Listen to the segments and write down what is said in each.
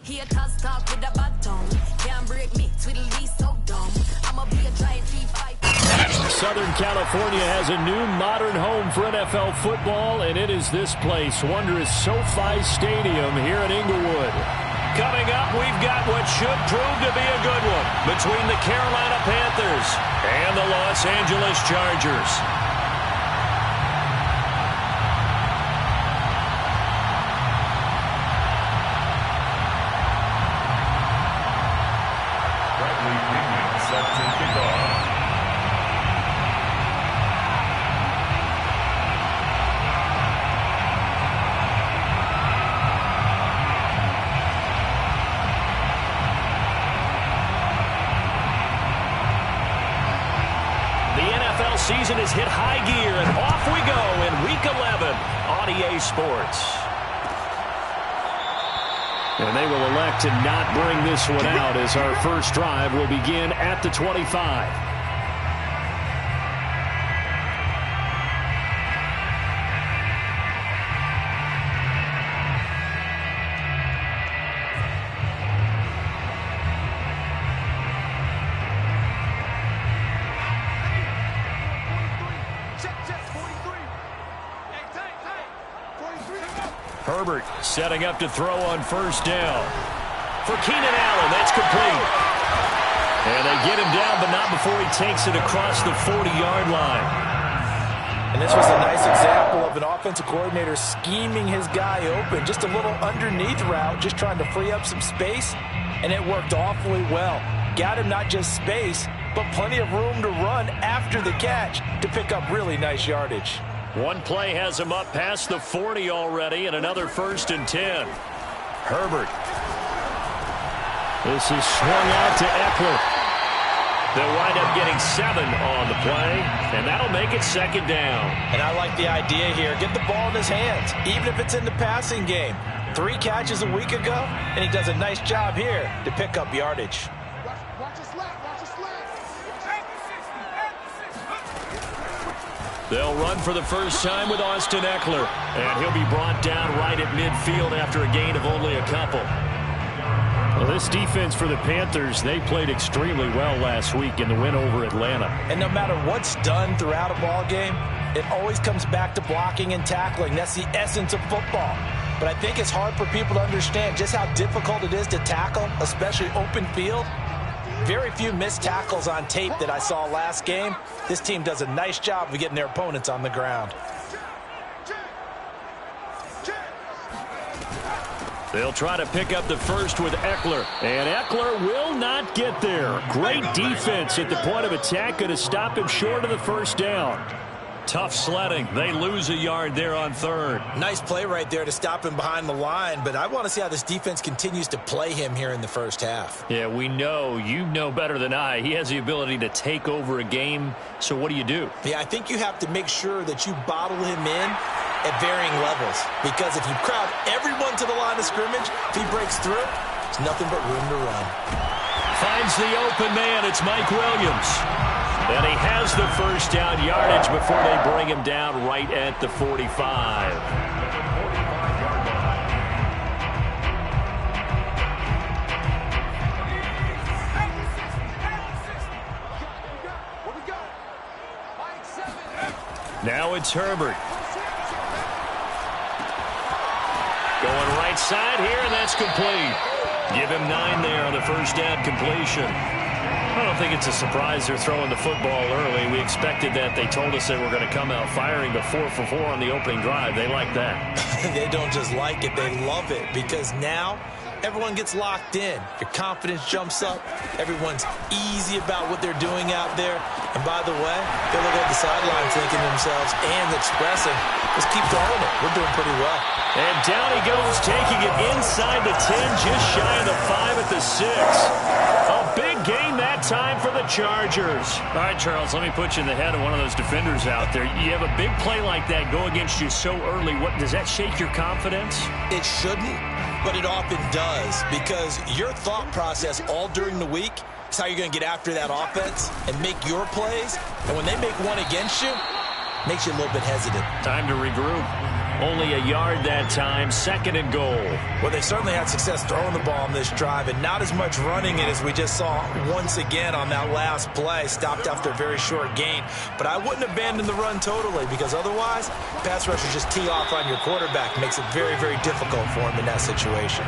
He a toss talk with a baton. Can't break me, Tweedledee so dumb. I'ma be a giant T5. Southern California has a new modern home for NFL football, and it is this place, wondrous SoFi Stadium here in Inglewood. Coming up, we've got what should prove to be a good one between the Carolina Panthers and the Los Angeles Chargers. Season is hit high gear, and off we go in Week 11 on EA Sports. And they will elect to not bring this one out as our first drive will begin at the 25. Herbert setting up to throw on first down. For Keenan Allen, that's complete. And they get him down, but not before he takes it across the 40-yard line. And this was a nice example of an offensive coordinator scheming his guy open. Just a little underneath route, just trying to free up some space, and it worked awfully well. Got him not just space, but plenty of room to run after the catch to pick up really nice yardage. One play has him up past the 40 already, and another 1st and 10. Herbert. This is swung out to Eckler. They'll wind up getting 7 on the play, and that'll make it 2nd down. And I like the idea here. Get the ball in his hands, even if it's in the passing game. 3 catches a week ago, and he does a nice job here to pick up yardage. They'll run for the first time with Austin Eckler, and he'll be brought down right at midfield after a gain of only a couple. Well, this defense for the Panthers, they played extremely well last week in the win over Atlanta. And no matter what's done throughout a ball game, it always comes back to blocking and tackling. That's the essence of football. But I think it's hard for people to understand just how difficult it is to tackle, especially open field. Very few missed tackles on tape that I saw last game. This team does a nice job of getting their opponents on the ground. They'll try to pick up the first with Eckler. And Eckler will not get there. Great defense at the point of attack. Going to stop him short of the first down. Tough sledding. They lose a yard there on 3rd. Nice play right there to stop him behind the line, but I want to see how this defense continues to play him here in the first half. Yeah, we know. You know better than I. He has the ability to take over a game. So what do you do? Yeah, I think you have to make sure that you bottle him in at varying levels, because if you crowd everyone to the line of scrimmage, if he breaks through, there's nothing but room to run. Finds the open man. It's Mike Williams. And he has the first down yardage before they bring him down right at the 45. Now it's Herbert. Going right side here, and that's complete. Give him 9 there on the first down completion. I don't think it's a surprise they're throwing the football early. We expected that. They told us they were going to come out firing, but 4 for 4 on the opening drive. They like that. They don't just like it, they love it, because now everyone gets locked in. Your confidence jumps up. Everyone's easy about what they're doing out there. And by the way, they look at the sideline thinking to themselves and expressing, let's keep throwing it. We're doing pretty well. And down he goes, taking it inside the 10, just shy of the 5 at the 6. A big gain that time for the Chargers. All right, Charles, let me put you in the head of one of those defenders out there. You have a big play like that go against you so early. What does that shake your confidence? It shouldn't, but it often does, because your thought process all during the week is how you're going to get after that offense and make your plays. And when they make one against you, it makes you a little bit hesitant. Time to regroup. Only a yard that time, 2nd and goal. Well, they certainly had success throwing the ball on this drive, and not as much running it as we just saw once again on that last play. Stopped after a very short gain. But I wouldn't abandon the run totally, because otherwise, pass rushers just tee off on your quarterback. Makes it very, very difficult for him in that situation.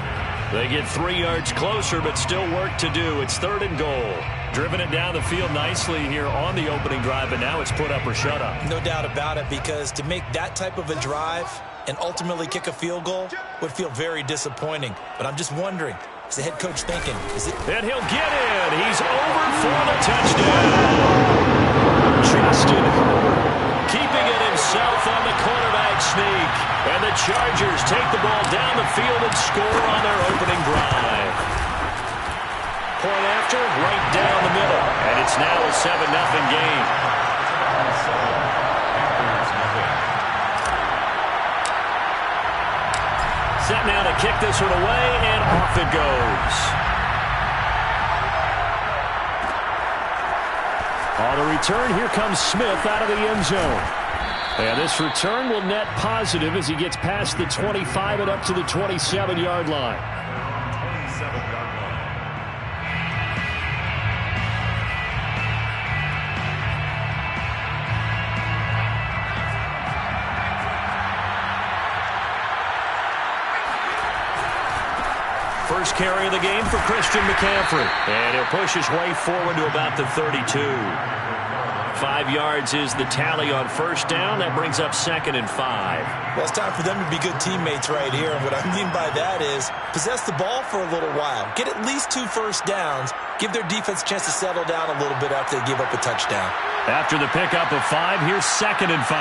They get 3 yards closer, but still work to do. It's 3rd and goal. Driven it down the field nicely here on the opening drive, but now it's put up or shut up. No doubt about it, because to make that type of a drive and ultimately kick a field goal would feel very disappointing. But I'm just wondering, is the head coach thinking, is it? And he'll get in. He's over for the touchdown. Justin Herbert keeping it himself on the quarterback sneak. And the Chargers take the ball down the field and score on their opening drive. Point after, right down the middle. And it's now a 7-0 game. Set now to kick this one away, and off it goes. On the return, here comes Smith out of the end zone. And this return will net positive as he gets past the 25 and up to the 27-yard line. First carry of the game for Christian McCaffrey. And he'll push his way forward to about the 32. 5 yards is the tally on first down. That brings up 2nd and 5. Well, it's time for them to be good teammates right here. And what I mean by that is possess the ball for a little while. Get at least 2 first downs. Give their defense a chance to settle down a little bit after they give up a touchdown. After the pickup of 5, here's 2nd and 5.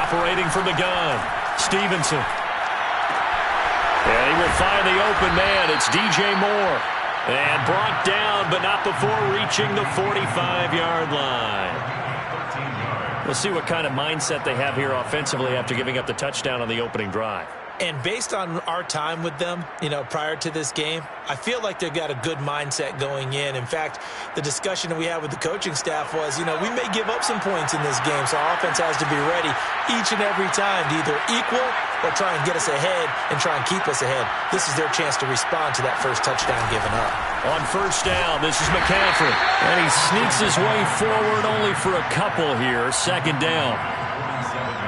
Operating from the gun, Stevenson. And he will find the open man. It's DJ Moore. And brought down, but not before reaching the 45-yard line. We'll see what kind of mindset they have here offensively after giving up the touchdown on the opening drive. And based on our time with them, prior to this game, I feel like they've got a good mindset going in. In fact, the discussion that we had with the coaching staff was, we may give up some points in this game, so our offense has to be ready each and every time to either equal or try and get us ahead and try and keep us ahead. This is their chance to respond to that first touchdown given up. On first down, this is McCaffrey. And he sneaks his way forward only for a couple here. 2nd down.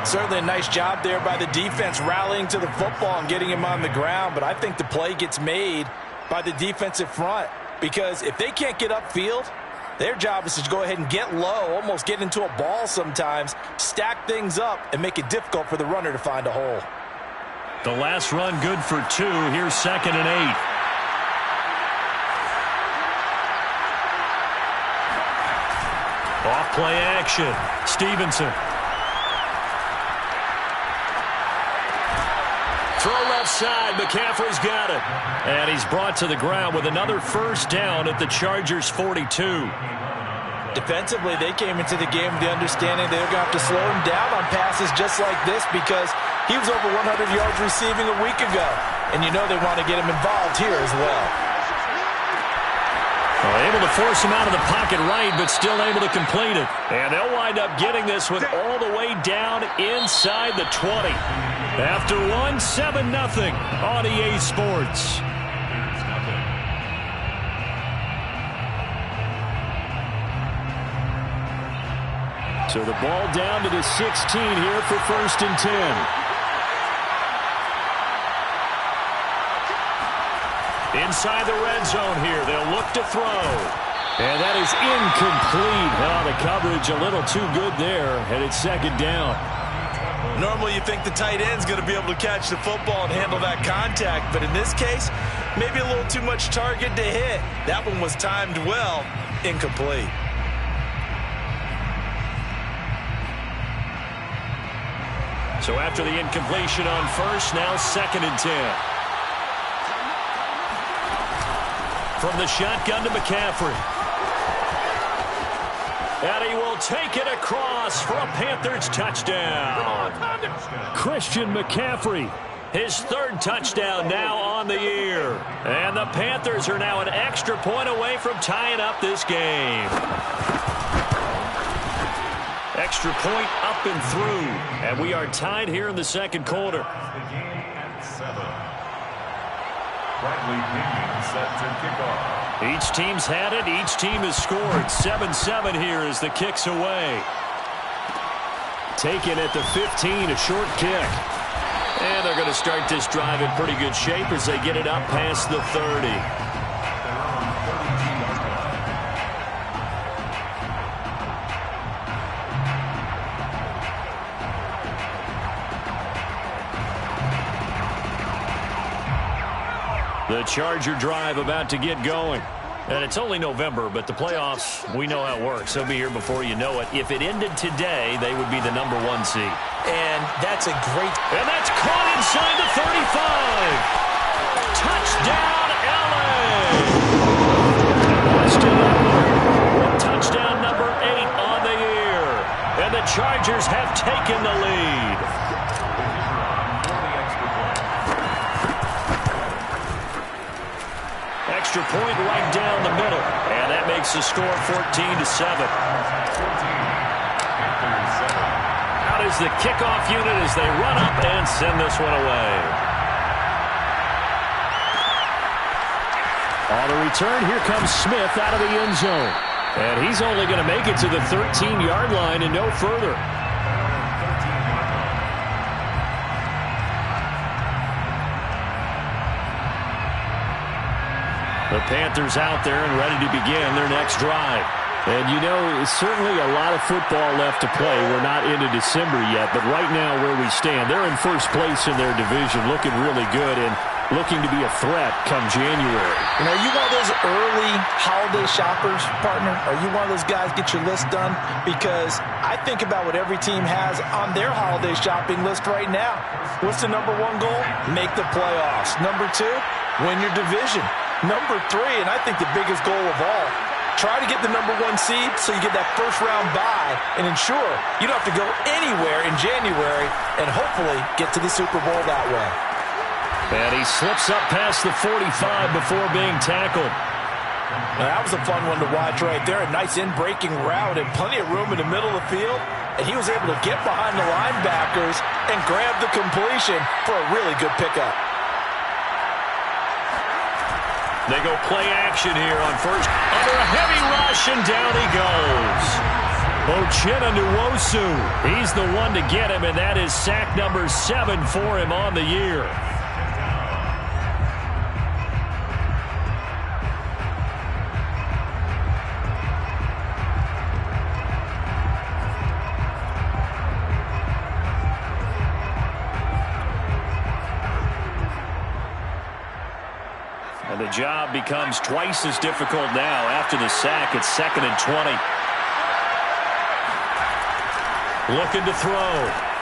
Certainly a nice job there by the defense rallying to the football and getting him on the ground. But I think the play gets made by the defensive front, because if they can't get upfield, their job is to go ahead and get low, almost get into a ball sometimes, stack things up, and make it difficult for the runner to find a hole. The last run good for 2. Here's 2nd and 8. Off play action. Stevenson. Throw left side. McCaffrey's got it. And he's brought to the ground with another first down at the Chargers' 42. Defensively, they came into the game with the understanding they're going to have to slow him down on passes just like this, because he was over 100 yards receiving a week ago. And they want to get him involved here as well. Able to force him out of the pocket right, but still able to complete it. And they'll wind up getting this one all the way down inside the 20. After 7-0 on EA Sports. So the ball down to the 16 here for 1st and 10. Inside the red zone here. They'll look to throw. And that is incomplete. The coverage a little too good there. And it's 2nd down. Normally you think the tight end's going to be able to catch the football and handle that contact. But in this case, maybe a little too much target to hit. That one was timed well. Incomplete. So after the incompletion on first, now 2nd and 10. From the shotgun to McCaffrey. And he will take it across for a Panthers touchdown. Christian McCaffrey, his 3rd touchdown now on the year. And the Panthers are now an extra point away from tying up this game. Extra point up and through. And we are tied here in the second quarter. The game at 7. Bradley Pinion set to kick off. Each team's had it. Each team has scored. 7-7 here as the kick's away. Taken at the 15, a short kick. And they're going to start this drive in pretty good shape as they get it up past the 30. The Charger drive about to get going. And it's only November, but the playoffs, we know how it works. They'll be here before you know it. If it ended today, they would be the #1 seed. And that's a great... And that's caught inside the 35. Touchdown, L.A. Austin Eckler, touchdown number 8 on the year. And the Chargers have taken the lead. Extra point right down the middle. And that makes the score 14-7. Out is the kickoff unit as they run up and send this one away. On the return, here comes Smith out of the end zone. And he's only going to make it to the 13-yard line and no further. The Panthers out there and ready to begin their next drive. And, you know, certainly a lot of football left to play. We're not into December yet, but right now where we stand, they're in first place in their division, looking really good and looking to be a threat come January. You know, you one of those early holiday shoppers, partner? Are you one of those guys get your list done? Because I think about what every team has on their holiday shopping list right now. What's the #1 goal? Make the playoffs. #2, win your division. #3, and I think the biggest goal of all, try to get the #1 seed so you get that first-round bye and ensure you don't have to go anywhere in January and hopefully get to the Super Bowl that way. And he slips up past the 45 before being tackled. Now, that was a fun one to watch right there. A nice in-breaking route and plenty of room in the middle of the field. And he was able to get behind the linebackers and grab the completion for a really good pickup. They go play action here on first. Under a heavy rush, and down he goes. Uchenna Nwosu. He's the one to get him, and that is sack number 7 for him on the year. And the job becomes twice as difficult now after the sack. It's 2nd and 20. Looking to throw.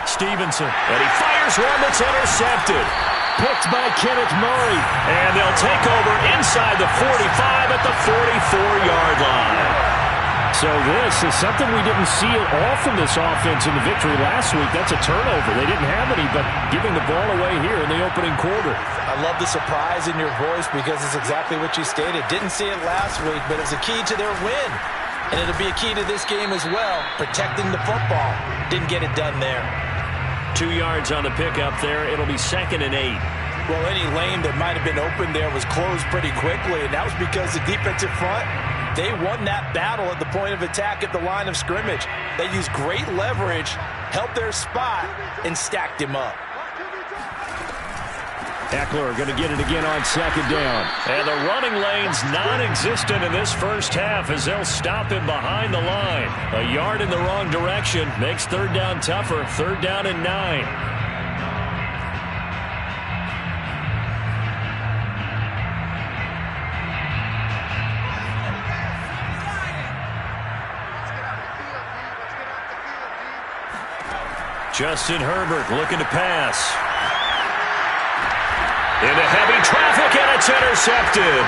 Stevenson. And he fires one that's intercepted. Picked by Kenneth Murray. And they'll take over inside the 45 at the 44-yard line. So this is something we didn't see at all from this offense in the victory last week. That's a turnover. They didn't have any, but giving the ball away here in the opening quarter. I love the surprise in your voice because it's exactly what you stated. Didn't see it last week, but it was a key to their win. And it'll be a key to this game as well, protecting the football. Didn't get it done there. 2 yards on the pickup there. It'll be 2nd and 8. Well, any lane that might have been open there was closed pretty quickly, and that was because the defensive front, they won that battle at the point of attack at the line of scrimmage. They used great leverage, held their spot, and stacked him up. Eckler going to get it again on 2nd down. And the running lane's non-existent in this first half as they'll stop him behind the line. A yard in the wrong direction makes 3rd down tougher. 3rd down and 9. Justin Herbert looking to pass. Into heavy traffic, and it's intercepted.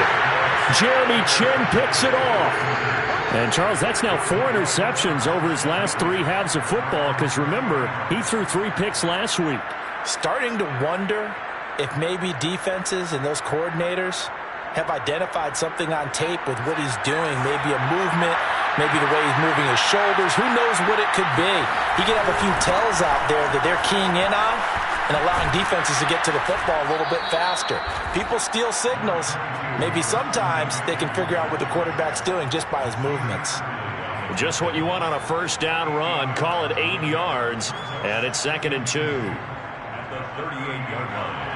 Jeremy Chin picks it off. And, Charles, that's now 4 interceptions over his last 3 halves of football because, remember, he threw 3 picks last week. Starting to wonder if maybe defenses and those coordinators have identified something on tape with what he's doing, maybe a movement maybe the way he's moving his shoulders. Who knows what it could be? He could have a few tells out there that they're keying in on and allowing defenses to get to the football a little bit faster. People steal signals. Maybe sometimes they can figure out what the quarterback's doing just by his movements. Just what you want on a first down run. Call it 8 yards, and it's 2nd and 2. At the 38-yard line.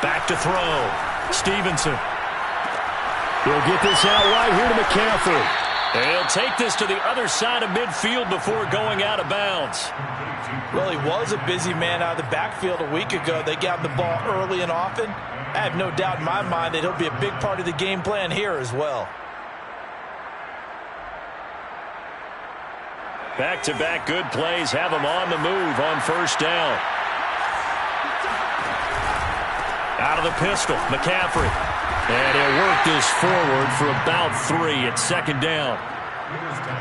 Back to throw. Stevenson. He'll get this out right here to McCaffrey. He'll take this to the other side of midfield before going out of bounds. Well, he was a busy man out of the backfield a week ago. They got the ball early and often. I have no doubt in my mind that he'll be a big part of the game plan here as well. Back-to-back good plays have him on the move on first down. Out of the pistol, McCaffrey. And he'll work this forward for about 3 at 2nd down.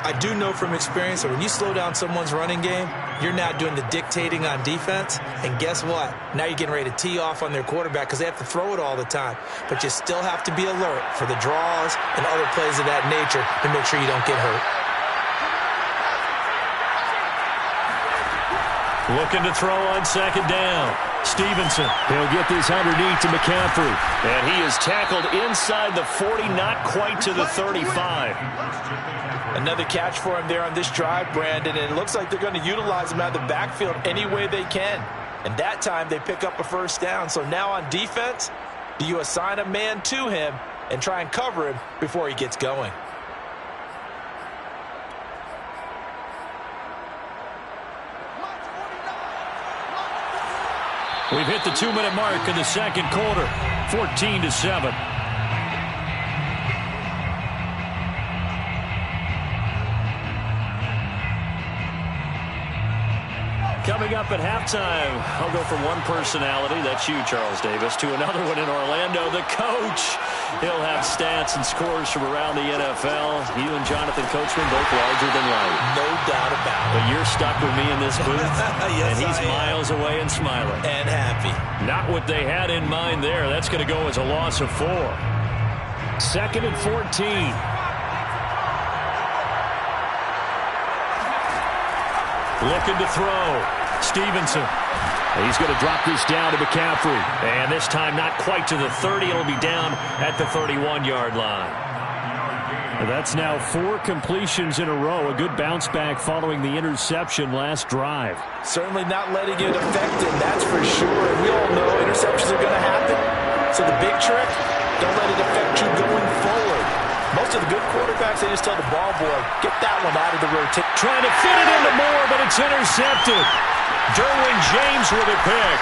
I do know from experience that when you slow down someone's running game, you're now doing the dictating on defense. And guess what? Now you're getting ready to tee off on their quarterback because they have to throw it all the time. But you still have to be alert for the draws and other plays of that nature to make sure you don't get hurt. Looking to throw on 2nd down. Stevenson. He'll get this underneath to McCaffrey. And he is tackled inside the 40, not quite to the 35. Another catch for him there on this drive, Brandon, and it looks like they're going to utilize him out of the backfield any way they can. And that time they pick up a first down. So now on defense, do you assign a man to him and try and cover him before he gets going? We've hit the 2-minute mark in the second quarter, 14-7. Coming up at halftime, I'll go from one personality, that's you, Charles Davis, to another one in Orlando, the coach. He'll have stats and scores from around the NFL. You and Jonathan Coachman, both larger than life. No doubt about it. But you're stuck with me in this booth, yes, and he's miles away and smiling. And happy. Not what they had in mind there. That's going to go as a loss of 4. 2nd and 14. Looking to throw. Stevenson. He's going to drop this down to McCaffrey. And this time not quite to the 30. It'll be down at the 31-yard line. That's now 4 completions in a row. A good bounce back following the interception last drive. Certainly not letting it affect him, that's for sure. And we all know interceptions are going to happen. So the big trick, don't let it affect you going forward. Most of the good quarterbacks, they just tell the ball boy, get that one out of the rotation. Trying to fit it into Moore, but it's intercepted. Derwin James with a pick.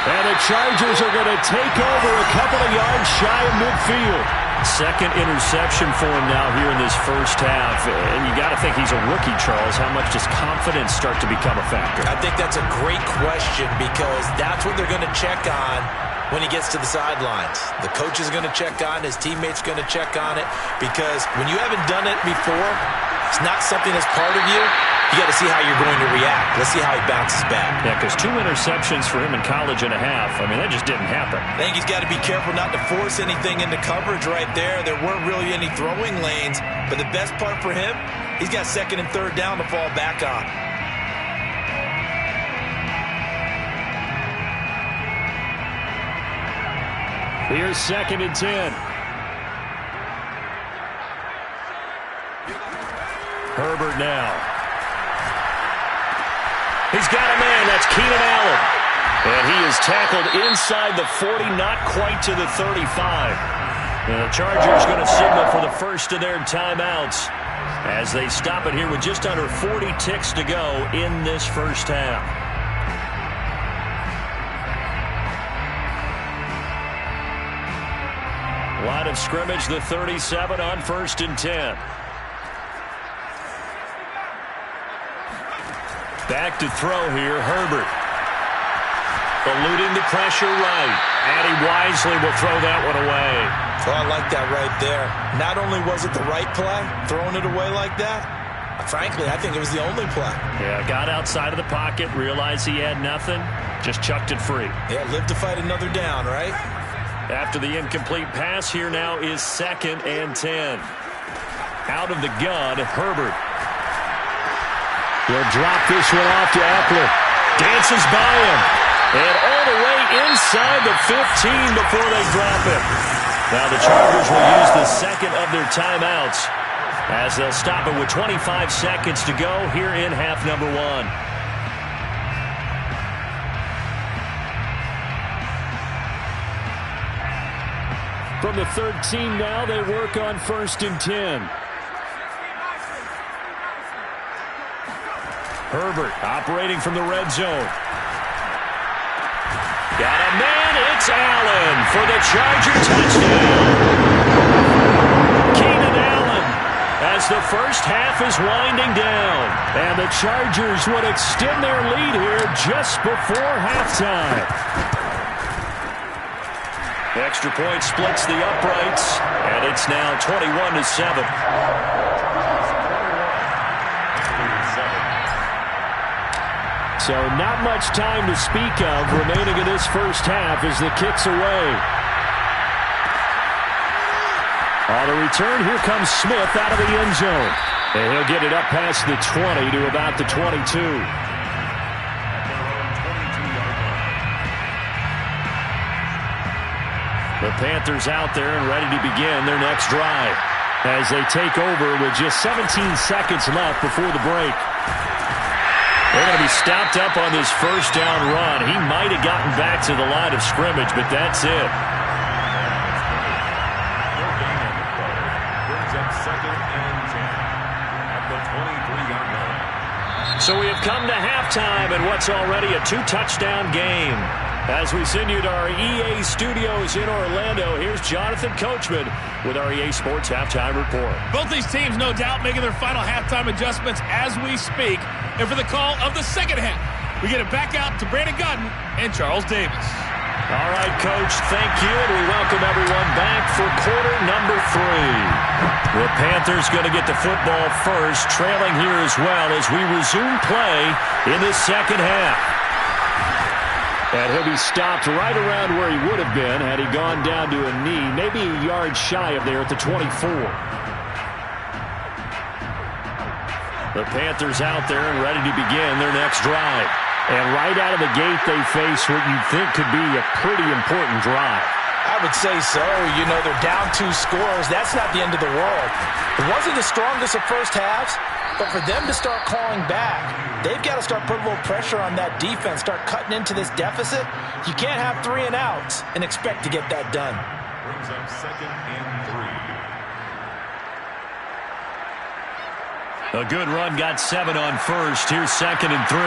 And the Chargers are going to take over a couple of yards shy of midfield. Second interception for him now here in this first half. And you got to think he's a rookie, Charles. How much does confidence start to become a factor? I think that's a great question because that's what they're going to check on when he gets to the sidelines. The coach is going to check on, his teammates going to check on it, because when you haven't done it before, it's not something that's part of you. You got to see how you're going to react. Let's see how he bounces back. Yeah, because 2 interceptions for him in college and a half. I mean, that just didn't happen. I think he's got to be careful not to force anything into coverage right there. There weren't really any throwing lanes, but the best part for him, he's got 2nd and 3rd down to fall back on. Here's 2nd and 10. Herbert now. He's got a man. That's Keenan Allen. And he is tackled inside the 40, not quite to the 35. And the Chargers going to signal for the first of their timeouts as they stop it here with just under 40 ticks to go in this first half. Line of scrimmage, the 37 on 1st and 10. Back to throw here, Herbert. Eluding the pressure right. And he wisely will throw that one away. Oh, I like that right there. Not only was it the right play, throwing it away like that, Frankly, I think it was the only play. Yeah, got outside of the pocket, realized he had nothing, just chucked it free. Yeah, live to fight another down, right? After the incomplete pass, here now is 2nd and 10. Out of the gun, Herbert. He'll drop this one off to Eckler. Dances by him. And all the way inside the 15 before they drop it. Now the Chargers will use the second of their timeouts as they'll stop it with 25 seconds to go here in half number 1. From the 13 now, they work on 1st and 10. Herbert operating from the red zone. Got a man, it's Allen for the Charger touchdown. Keenan Allen as the first half is winding down. And the Chargers would extend their lead here just before halftime. Extra point splits the uprights, and it's now 21-7. So not much time to speak of remaining in this first half as the kick's away. On the return, here comes Smith out of the end zone. And he'll get it up past the 20 to about the 22. The Panthers out there and ready to begin their next drive as they take over with just 17 seconds left before the break. They're going to be stopped up on this first down run. He might have gotten back to the line of scrimmage, but that's it. Brings up 2nd and 10 at the 23-yard line. So we have come to halftime in what's already a 2-touchdown game. As we send you to our EA studios in Orlando, here's Jonathan Coachman with our EA Sports Halftime Report. Both these teams, no doubt, making their final halftime adjustments as we speak. And for the call of the second half, we get it back out to Brandon Gutton and Charles Davis. All right, Coach, thank you. And we welcome everyone back for quarter number 3. The Panthers going to get the football first, trailing here as well as we resume play in the second half. And he'll be stopped right around where he would have been had he gone down to a knee, maybe a yard shy of there at the 24. The Panthers out there and ready to begin their next drive. And right out of the gate, they face what you'd think could be a pretty important drive. I would say so. You know, they're down 2 scores. That's not the end of the world. It wasn't the strongest of first halves, but for them to start calling back, they've got to start putting a little pressure on that defense, start cutting into this deficit. You can't have 3 and outs and expect to get that done. Brings up 2nd and 3. A good run, got 7 on first. Here's 2nd and 3.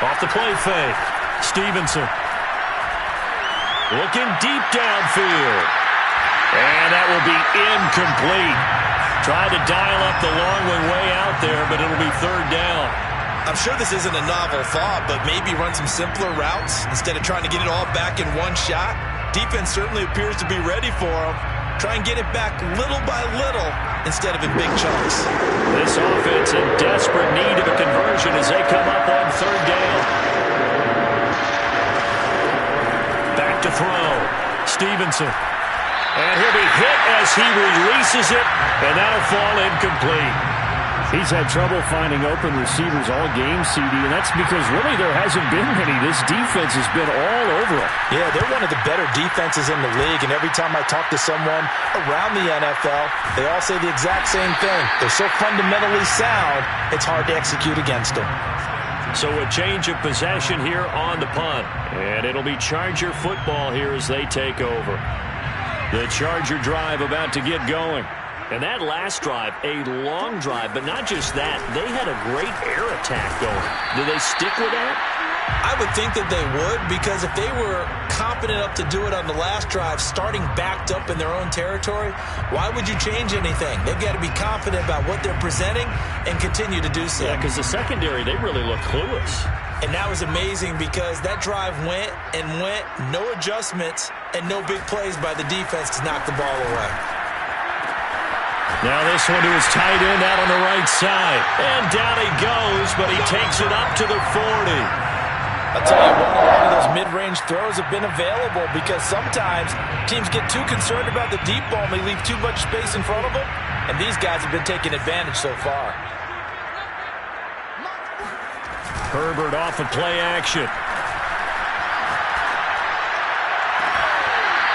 Off the play fake. Stevenson. Looking deep downfield. And that will be incomplete. Tried to dial up the long way out there, but it'll be 3rd down. I'm sure this isn't a novel thought, but maybe run some simpler routes instead of trying to get it all back in one shot. Defense certainly appears to be ready for him. Try and get it back little by little instead of in big chunks. This offense in desperate need of a conversion as they come up on 3rd down. Back to throw. Stevenson. And he'll be hit as he releases it, and that'll fall incomplete. He's had trouble finding open receivers all game, CD, and that's because really there hasn't been many. This defense has been all over it. Yeah, they're one of the better defenses in the league, and every time I talk to someone around the NFL, they all say the exact same thing. They're so fundamentally sound, it's hard to execute against them. So a change of possession here on the punt, and it'll be Charger football here as they take over. The Charger drive about to get going. And that last drive, a long drive, but not just that. They had a great air attack going. Do they stick with that? I would think that they would, because if they were confident enough to do it on the last drive, starting backed up in their own territory, why would you change anything? They've got to be confident about what they're presenting and continue to do so. Yeah, because the secondary, they really look clueless. And that was amazing because that drive went and went, no adjustments, and no big plays by the defense to knock the ball away. Now this one to his tight end out on the right side. And down he goes, but he takes it up to the 40. I'll tell you what, a lot of those mid-range throws have been available because sometimes teams get too concerned about the deep ball and they leave too much space in front of them. And these guys have been taking advantage so far. Herbert off of play action.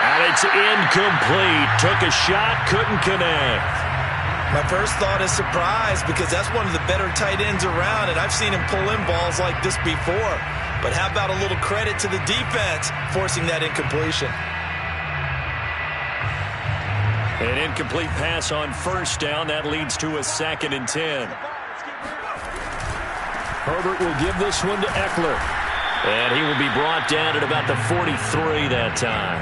And it's incomplete. Took a shot, couldn't connect. My first thought is surprise because that's one of the better tight ends around, and I've seen him pull in balls like this before. But how about a little credit to the defense forcing that incompletion? An incomplete pass on first down. That leads to a 2nd and 10. Herbert will give this one to Eckler. And he will be brought down at about the 43 that time.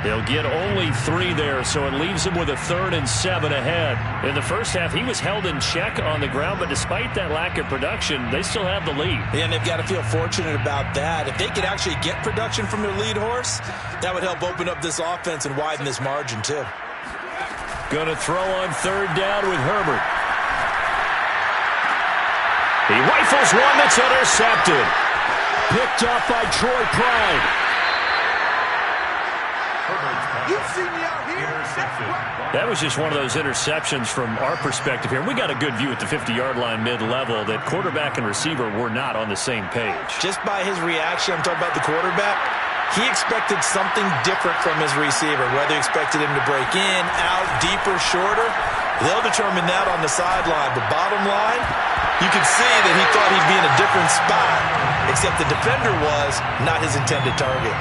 He'll get only 3 there, so it leaves him with a 3rd and 7 ahead. In the first half, he was held in check on the ground, but despite that lack of production, they still have the lead. And they've got to feel fortunate about that. If they could actually get production from their lead horse, that would help open up this offense and widen this margin, too. Gonna throw on 3rd down with Herbert. He rifles one that's intercepted. Picked off by Troy Pride. You see me out here? That was just one of those interceptions from our perspective here. We got a good view at the 50-yard line mid-level that quarterback and receiver were not on the same page. Just by his reaction, I'm talking about the quarterback, he expected something different from his receiver, whether he expected him to break in, out, deeper, shorter. They'll determine that on the sideline. But bottom line, you could see that he thought he'd be in a different spot, except the defender was not his intended target.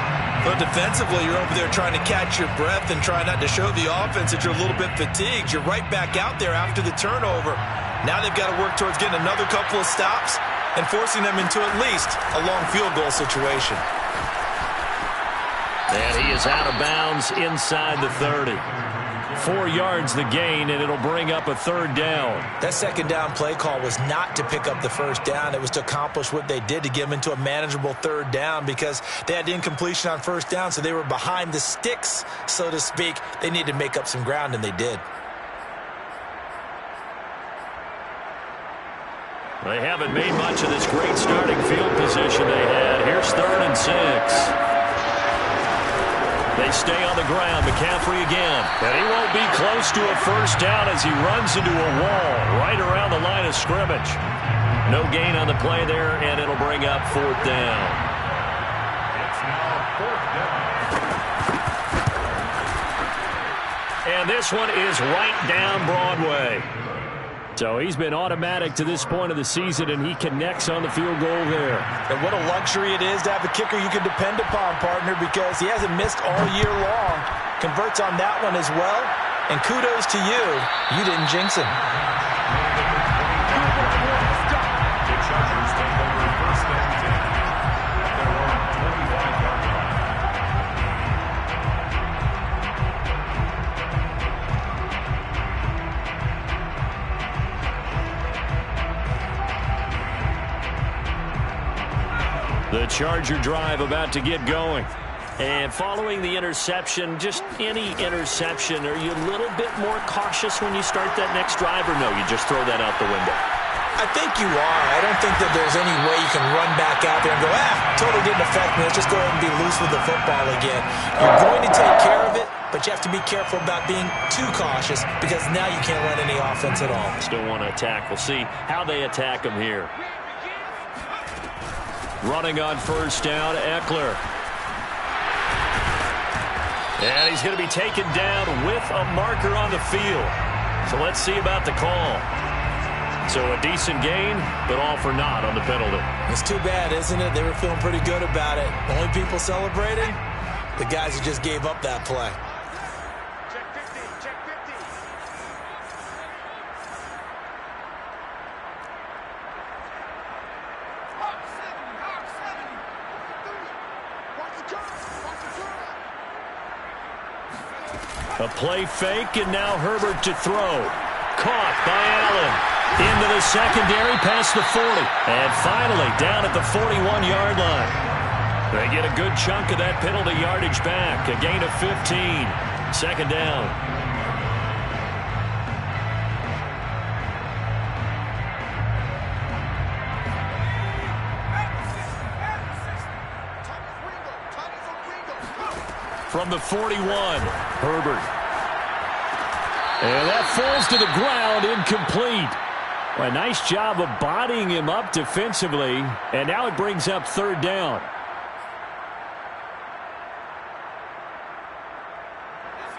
But defensively, you're over there trying to catch your breath and try not to show the offense that you're a little bit fatigued. You're right back out there after the turnover. Now they've got to work towards getting another couple of stops and forcing them into at least a long field goal situation. And he is out of bounds inside the 30. 4 yards the gain, and it'll bring up a 3rd down. That 2nd down play call was not to pick up the 1st down. It was to accomplish what they did to get them into a manageable 3rd down because they had incompletion on 1st down, so they were behind the sticks, so to speak. They needed to make up some ground, and they did. They haven't made much of this great starting field position they had. Here's 3rd and 6. They stay on the ground. McCaffrey again. And he won't be close to a 1st down as he runs into a wall right around the line of scrimmage. No gain on the play there, and it'll bring up 4th down. It's now 4th down. And this one is right down Broadway. So he's been automatic to this point of the season, and he connects on the field goal there. And what a luxury it is to have a kicker you can depend upon, partner, because he hasn't missed all year long. Converts on that one as well. And kudos to you. You didn't jinx him. The Chargers take over 1st and 10 at their own 25-yard line. The Charger drive about to get going. And following the interception, just any interception, are you a little bit more cautious when you start that next drive, or no, you just throw that out the window? I think you are. I don't think that there's any way you can run back out there and go, totally didn't affect me. Let's just go ahead and be loose with the football again. You're going to take care of it, but you have to be careful about being too cautious because now you can't run any offense at all. Still want to attack. We'll see how they attack him here. Running on 1st down, Eckler. And he's going to be taken down with a marker on the field. So let's see about the call. So a decent gain, but all for naught on the penalty. It's too bad, isn't it? They were feeling pretty good about it. Only people celebrating? The guys who just gave up that play. Check 50, check 50. A play fake, and now Herbert to throw. Caught by Allen. Into the secondary, past the 40. And finally, down at the 41-yard line. They get a good chunk of that penalty yardage back. A gain of 15. Second down. From the 41, Herbert. And that falls to the ground, incomplete. A nice job of bodying him up defensively, and now it brings up third down.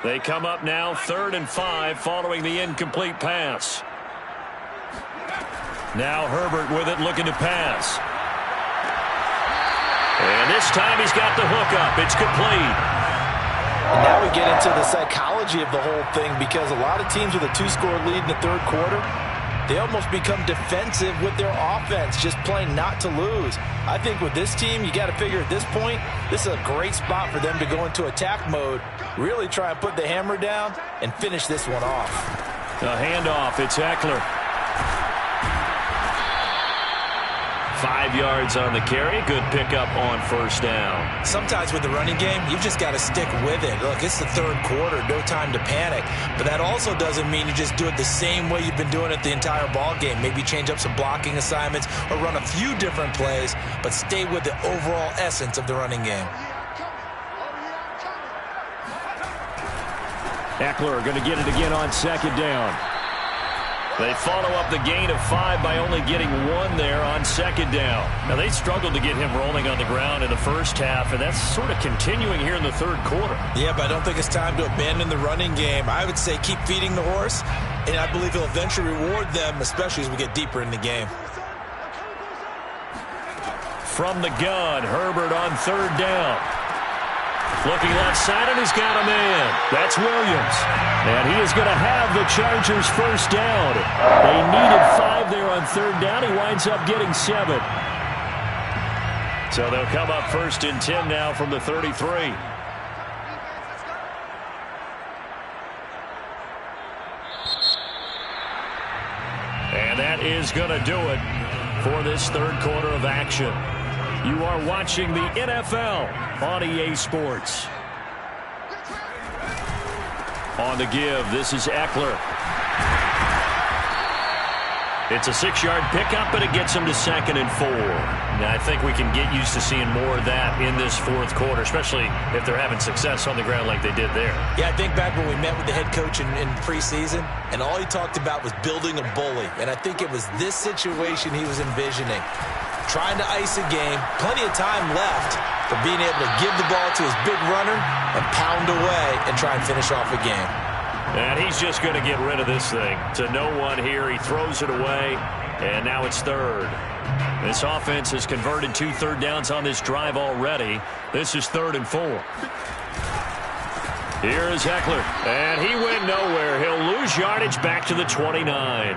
They come up now 3rd and 5 following the incomplete pass. Now Herbert with it, looking to pass. And this time he's got the hook up. It's complete. And now we get into the psychology of the whole thing, because a lot of teams with a 2-score lead in the third quarter, they almost become defensive with their offense, just playing not to lose. I think with this team, you got to figure at this point, this is a great spot for them to go into attack mode, really try and put the hammer down and finish this one off. A handoff, it's Eckler. 5 yards on the carry. Good pickup on first down. Sometimes with the running game, you just got to stick with it. Look, it's the third quarter. No time to panic. But that also doesn't mean you just do it the same way you've been doing it the entire ball game. Maybe change up some blocking assignments or run a few different plays, but stay with the overall essence of the running game. Eckler going to get it again on second down. They follow up the gain of 5 by only getting 1 there on second down. Now, they struggled to get him rolling on the ground in the first half, and that's sort of continuing here in the third quarter. Yeah, but I don't think it's time to abandon the running game. I would say keep feeding the horse, and I believe he'll eventually reward them, especially as we get deeper in the game. From the gun, Herbert on third down. Looking left side, and he's got a man. That's Williams. And he is going to have the Chargers first down. They needed 5 there on third down. He winds up getting 7. So they'll come up 1st and 10 now from the 33. And that is going to do it for this third quarter of action. You are watching the NFL on EA Sports. On the give, this is Eckler. It's a 6-yard pickup, but it gets him to 2nd and 4. Now, I think we can get used to seeing more of that in this fourth quarter, especially if they're having success on the ground like they did there. Yeah, I think back when we met with the head coach in preseason, and all he talked about was building a bully. And I think it was this situation he was envisioning. Trying to ice a game, plenty of time left, but being able to give the ball to his big runner and pound away and try and finish off a game. And he's just going to get rid of this thing. To no one here. He throws it away, and now it's third. This offense has converted 2 third downs on this drive already. This is 3rd and 4. Here is Eckler, and he went nowhere. He'll lose yardage back to the 29.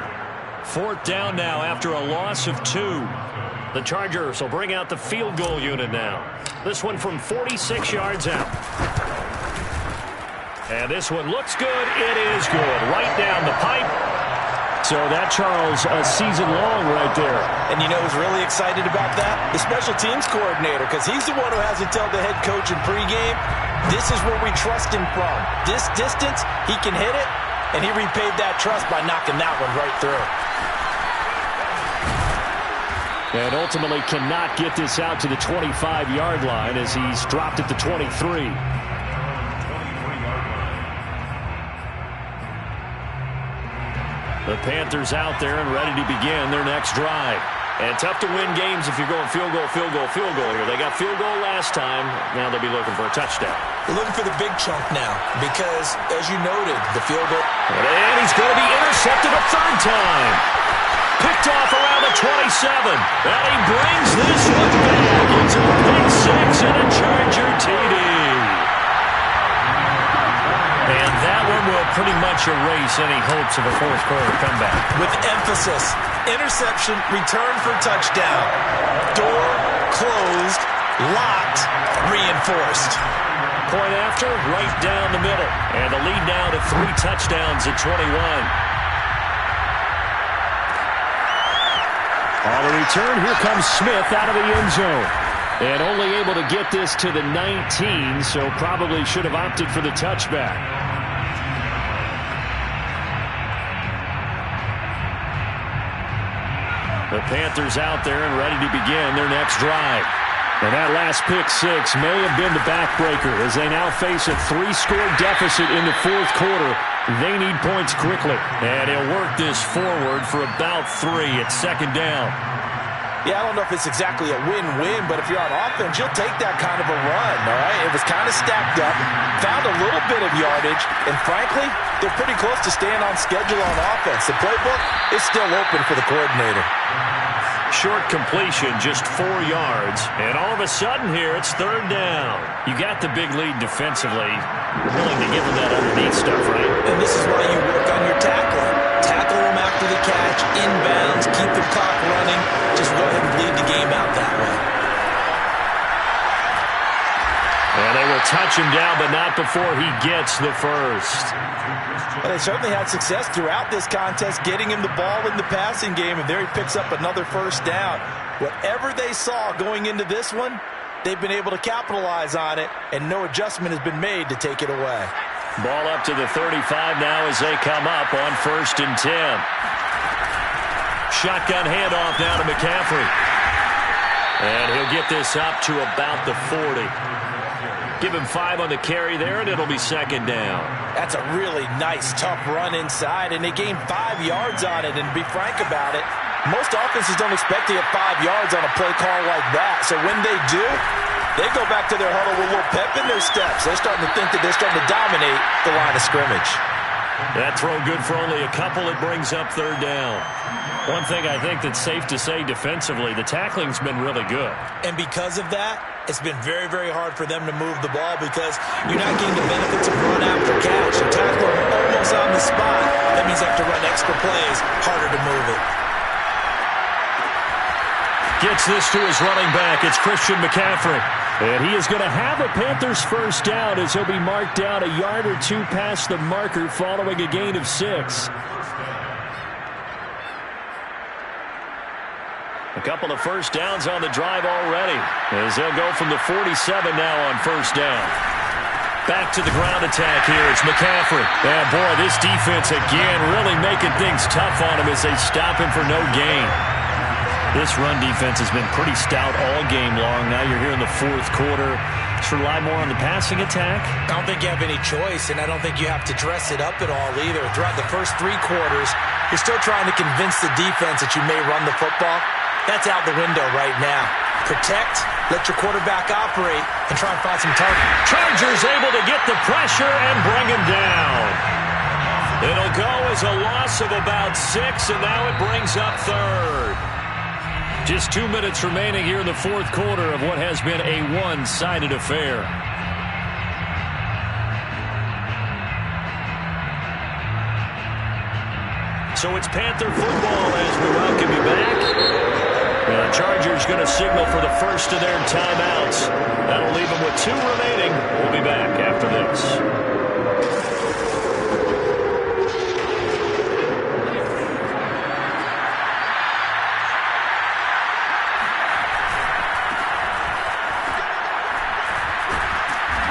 4th down now after a loss of 2. The Chargers will bring out the field goal unit now. This one from 46 yards out. And this one looks good. It is good. Right down the pipe. So that, Charles, a season long right there. And you know who's really excited about that? The special teams coordinator, because he's the one who has to tell the head coach in pregame, this is where we trust him from. This distance, he can hit it, and he repaid that trust by knocking that one right through. And ultimately cannot get this out to the 25-yard line as he's dropped at the 23. The Panthers out there and ready to begin their next drive. And tough to win games if you're going field goal, field goal, field goal here. They got field goal last time. Now they'll be looking for a touchdown. We're looking for the big chunk now because, as you noted, the field goal. And he's going to be intercepted a 3rd time. Picked off around the 27. And he brings this one back. It's a pick 6 and a Charger TD. And that one will pretty much erase any hopes of a fourth quarter comeback. With emphasis, interception, return for touchdown. Door closed, locked, reinforced. Point after, right down the middle. And the lead now to 3 touchdowns at 21. On the return, here comes Smith out of the end zone. And only able to get this to the 19, so probably should have opted for the touchback. The Panthers out there and ready to begin their next drive. And that last pick six may have been the backbreaker as they now face a 3-score deficit in the fourth quarter. They need points quickly. And he'll work this forward for about 3 at second down. Yeah, I don't know if it's exactly a win-win, but if you're on offense, you'll take that kind of a run, all right? It was kind of stacked up, found a little bit of yardage, and frankly, they're pretty close to staying on schedule on offense. The playbook is still open for the coordinator. Short completion, just 4 yards. And all of a sudden here, it's third down. You got the big lead defensively. You're willing to give them that underneath stuff, right? And this is why you work on your tackling. Tackle them after the catch, inbounds, keep the clock running. Just go ahead and bleed the game out that way. And they will touch him down, but not before he gets the first. Well, they certainly had success throughout this contest, getting him the ball in the passing game, and there he picks up another first down. Whatever they saw going into this one, they've been able to capitalize on it, and no adjustment has been made to take it away. Ball up to the 35 now as they come up on 1st and 10. Shotgun handoff now to McCaffrey. And he'll get this up to about the 40. Give him 5 on the carry there, and it'll be second down. That's a really nice, tough run inside, and they gained 5 yards on it. And to be frank about it, most offenses don't expect to get 5 yards on a play call like that. So when they do, they go back to their huddle with a little pep in their steps. They're starting to think that they're starting to dominate the line of scrimmage. That throw good for only a couple. It brings up third down. One thing I think that's safe to say defensively, the tackling's been really good. And because of that, it's been very, very hard for them to move the ball because you're not getting the benefits of run after catch. You tackle them almost on the spot. That means they have to run extra plays, harder to move it. Gets this to his running back. It's Christian McCaffrey. And he is going to have a Panthers first down as he'll be marked down a yard or 2 past the marker following a gain of 6. A couple of first downs on the drive already as they'll go from the 47 now on first down. Back to the ground attack here. It's McCaffrey. And boy, this defense again really making things tough on him as they stop him for no gain. This run defense has been pretty stout all game long. Now you're here in the fourth quarter. Just rely more on the passing attack. I don't think you have any choice, and I don't think you have to dress it up at all either. Throughout the first 3 quarters, you're still trying to convince the defense that you may run the football. That's out the window right now. Protect, let your quarterback operate, and try and find some target. Chargers able to get the pressure and bring him down. It'll go as a loss of about 6, and now it brings up third. Just 2 minutes remaining here in the fourth quarter of what has been a one-sided affair. So it's Panther football as we welcome you back. The Chargers going to signal for the first of their timeouts. That'll leave them with 2 remaining. We'll be back after this.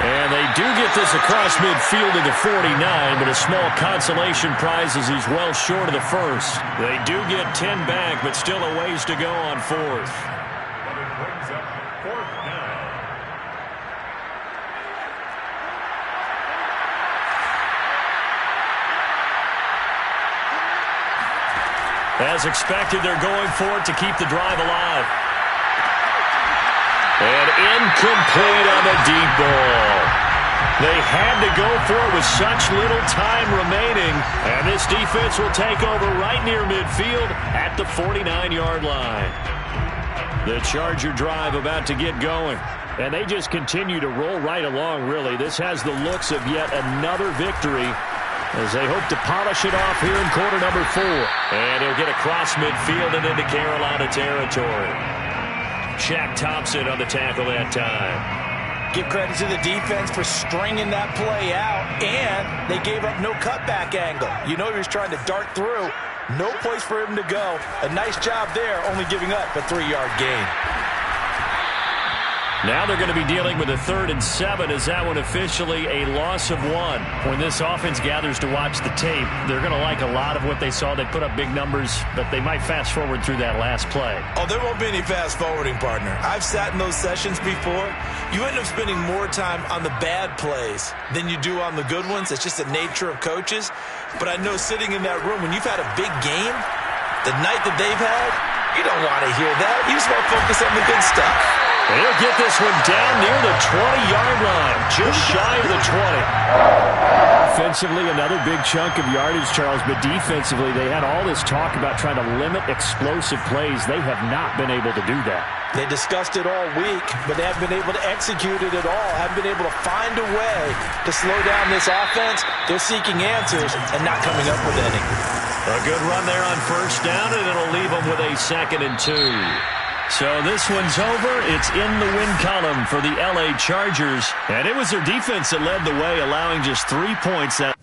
And they do get this across midfield to the 49, but a small consolation prize as he's well short of the first. They do get 10 back, but still a ways to go on fourth. As expected, they're going for it to keep the drive alive. And incomplete on the deep ball. They had to go for it with such little time remaining. And this defense will take over right near midfield at the 49-yard line. The Charger drive about to get going. And they just continue to roll right along, really. This has the looks of yet another victory as they hope to polish it off here in quarter number 4. And he'll get across midfield and into Carolina territory. Shaq Thompson on the tackle that time. Give credit to the defense for stringing that play out, and they gave up no cutback angle. You know he was trying to dart through, No place for him to go. A nice job there, only giving up a 3-yard gain. Now they're going to be dealing with a 3rd and 7 as that one officially a loss of 1. When this offense gathers to watch the tape, they're going to like a lot of what they saw. They put up big numbers, but they might fast forward through that last play. Oh, there won't be any fast forwarding, partner. I've sat in those sessions before. You end up spending more time on the bad plays than you do on the good ones. It's just the nature of coaches. But I know sitting in that room, when you've had a big game, the night that they've had, you don't want to hear that. You just want to focus on the good stuff. They'll get this one down near the 20-yard line, just shy of the 20. Offensively, another big chunk of yardage, Charles, but defensively, they had all this talk about trying to limit explosive plays. They have not been able to do that. They discussed it all week, but they haven't been able to execute it at all, haven't been able to find a way to slow down this offense. They're seeking answers and not coming up with any. A good run there on 1st down, and it'll leave them with a 2nd and 2. So this one's over. It's in the win column for the LA Chargers. And it was their defense that led the way, allowing just 3 points. That